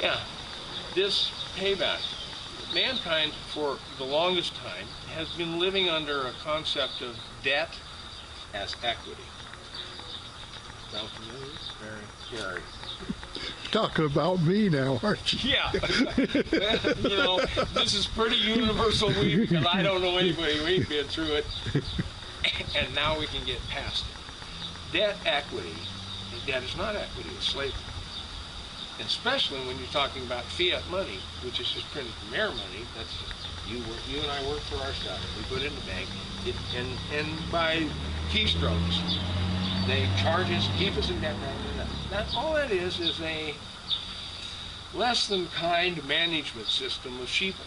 Yeah, this payback. Mankind, for the longest time, has been living under a concept of debt as equity. Sound familiar? Very. Talking about me now, aren't you? Yeah. You know, this is pretty universal because I don't know anybody who ain't been through it. And now we can get past it. Debt equity. Debt is not equity, it's slavery. And especially when you're talking about fiat money, which is just printed from air money. That's you and I work for our stuff. We put it in the bank, and by keystrokes, they charge us, keep us in debt rather than that. All that is a less than kind management system of sheeple.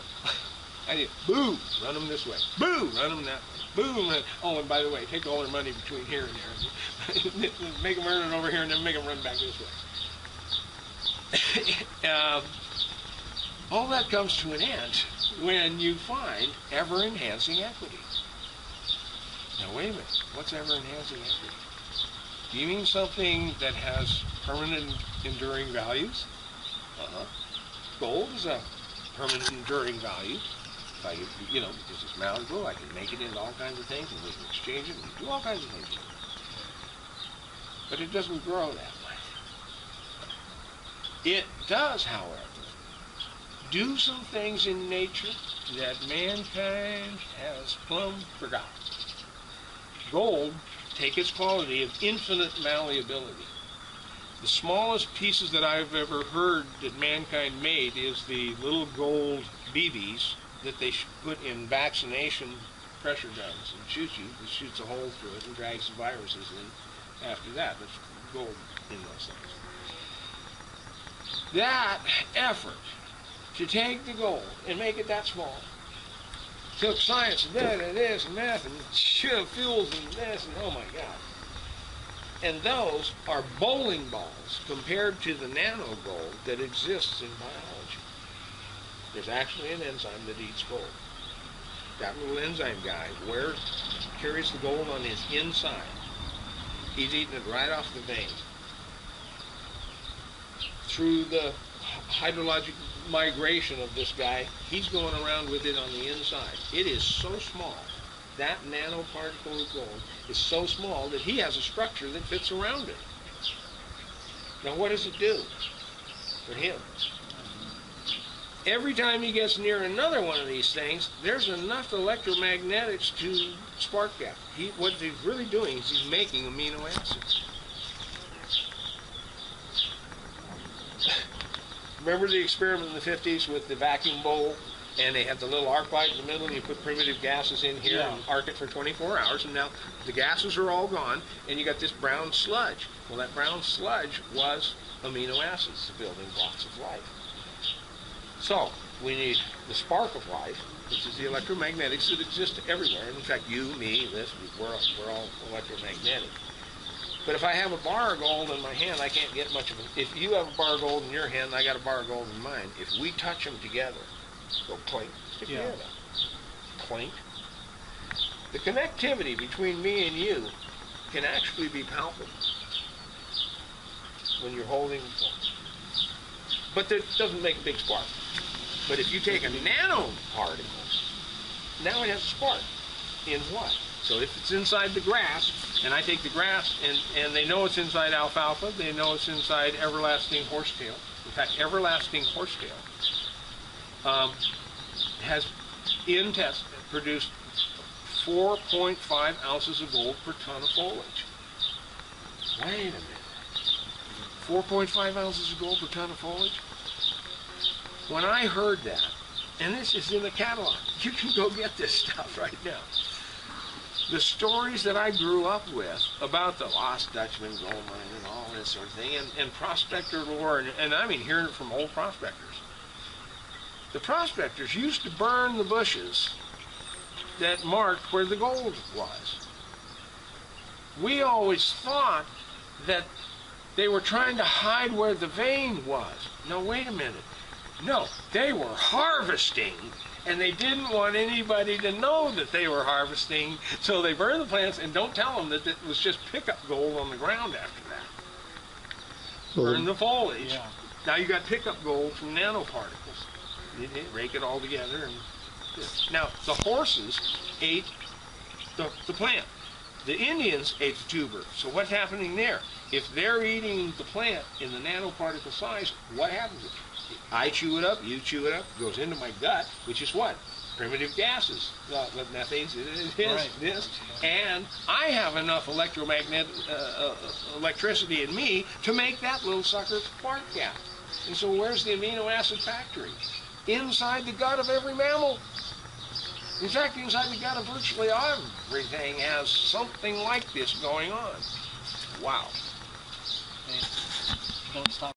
Boo, run them this way. Boo, run them that way. Boo, oh, and by the way, take all their money between here and there. Make them earn it over here and then make them run back this way. All that comes to an end when you find ever-enhancing equity. Now, wait a minute. What's ever-enhancing equity? Do you mean something that has permanent, enduring values? Gold is a permanent, enduring value. If I, because it's malleable, I can make it into all kinds of things, and we can exchange it, and do all kinds of things with it. But it doesn't grow that way. It does, however, do some things in nature that mankind has plumb forgotten. Gold, take its quality of infinite malleability. The smallest pieces that I've ever heard that mankind made is the little gold BBs that they put in vaccination pressure guns and shoot you. It shoots a hole through it and drags the viruses in after that. There's gold in those things. That effort to take the gold and make it that small took science and that and this and math and fuels and this and oh my God. And those are bowling balls compared to the nano gold that exists in biology. There's actually an enzyme that eats gold. That little enzyme guy carries the gold on his inside. He's eating it right off the vein. Through the hydrologic migration of this guy, he's going around with it on the inside. It is so small. That nanoparticle of gold is so small that he has a structure that fits around it. Now what does it do for him? Every time he gets near another one of these things, there's enough electromagnetics to spark that. What he's really doing is he's making amino acids. Remember the experiment in the 50s with the vacuum bowl? And they had the little arc light in the middle, and you put primitive gases in here and arc it for 24 hours, and now the gases are all gone, and you got this brown sludge. Well, that brown sludge was amino acids, the building blocks of life. So, we need the spark of life, which is the electromagnetics that exist everywhere. And in fact, you, me, this, we're all electromagnetic. But if I have a bar of gold in my hand, I can't get much of it. If you have a bar of gold in your hand, and I got a bar of gold in mine, if we touch them together, go clink, stick together. Clink. The connectivity between me and you can actually be palpable when you're holding. But it doesn't make a big spark. But if you take a nanoparticle, now it has a spark. In what? So if it's inside the grass, and I take the grass, and they know it's inside alfalfa, they know it's inside everlasting horsetail. In fact, everlasting horsetail has, in test, produced 4.5 ounces of gold per ton of foliage. Wait a minute. 4.5 ounces of gold per ton of foliage? When I heard that, and this is in the catalog, you can go get this stuff right now. The stories that I grew up with about the Lost Dutchman gold mine and all this sort of thing, and prospector lore, and I mean hearing it from old prospectors. The prospectors used to burn the bushes that marked where the gold was. We always thought that they were trying to hide where the vein was. No, wait a minute. No, they were harvesting, and they didn't want anybody to know that they were harvesting, so they burned the plants and don't tell them that it was just pickup gold on the ground after that. Burn the foliage. Yeah. Now you got pickup gold from nanoparticles. You rake it all together. Now the horses ate the plant. The Indians ate the tuber. So what's happening there? If they're eating the plant in the nanoparticle size, what happens? I chew it up, you chew it up, it goes into my gut, which is what? Primitive gases, methane, this, and I have enough electricity in me to make that little sucker spark gap. And so where's the amino acid factory? Inside the gut of every mammal. In fact, inside the gut of virtually everything has something like this going on. Wow. Hey, don't stop.